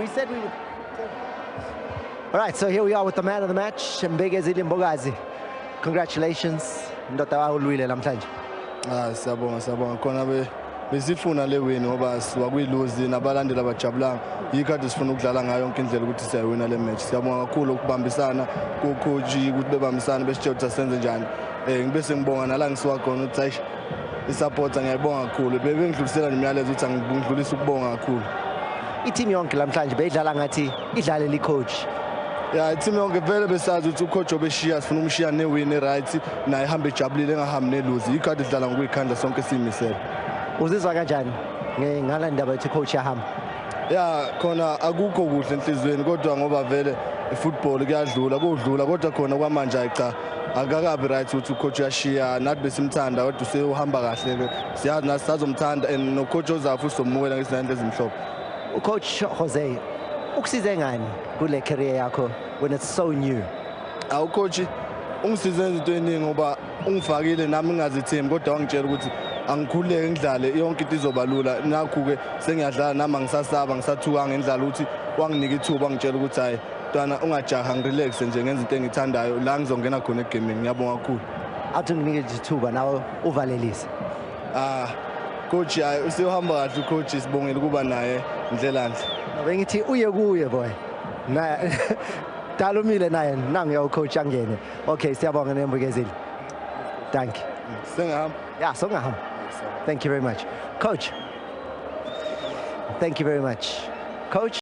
We said we would. All right, so here we are with the man of the match, Mbegezile Mbokazi. Congratulations, ndoda wawulwile namhlanje. Siyabonga khona besifuna le win ngoba siwakuyiluzi nabalandeli abajabulanga yikade sifuna ukudlala ngayo yonke indlela ukuthi siyawina le match. Siyabonga kakhulu ukubambisana ku-coach ukuthi bebambisana besitshela ukuthi asenze njani. Ngibe sengibonga nala ngisiwa khona ukuthi hayi isupport ngiyayibonga kakhulu. Bengidlulisela nemiyalezo ukuthi angidlulisa ukubonga kakhulu. I-team yonke namhlanje beyidlala ngathi idlale li-coach. Ya team yonke vele besazi ukuthi ucoach obeshiya sifuna umshiya ne-win right naye ihambe ejabulile engahambi neluzi yikade sidlala ngokuyikhandla sonke siyimisele. Uzizwa kanjani ngala ndaba ethi coach yahamba? Ya khona akukho kuhle enhlizweni kodwa ngoba vele ifootball kuyadlula kodwa khona kwamanje cha akakabi right ukuthi ucoach yashiya nathi besimthanda kodwa usehamba kahle ke siyazi nathi sazomthanda and no coach ozafu usomukela ngesizathu ezimhlophe. Coach Jose ukusize ngani kule career yakho when it's so new? Coach ungisize izinto eziningi ngoba ungifakile nami ngazithembi kodwa wangitshela ukuthi angikhuleke ngidlale yonke into izobalula nakho ke sengiyadlala nami ngisasaba ngisathuka ngendlala ukuthi wanginika ithuba ngitshela ukuthi hayi ntwana ungajaha ngirelax nje ngenza into engithandayo la ngizongena khona egaming. Ngiyabonga kakhulu. Athi nginike ithuba nawe uvalelise. Coach hayi usehamba kahle coach sibongela kuba naye Ndlelandle. Bengithi uye kuye boy. Na Dalumile naye nangu ya coach angene. Okay, siyabonga Mbegezile. Thank you. Sengahamba. Yeah, songahamba. Thank you very much. Coach. Thank you very much. Coach.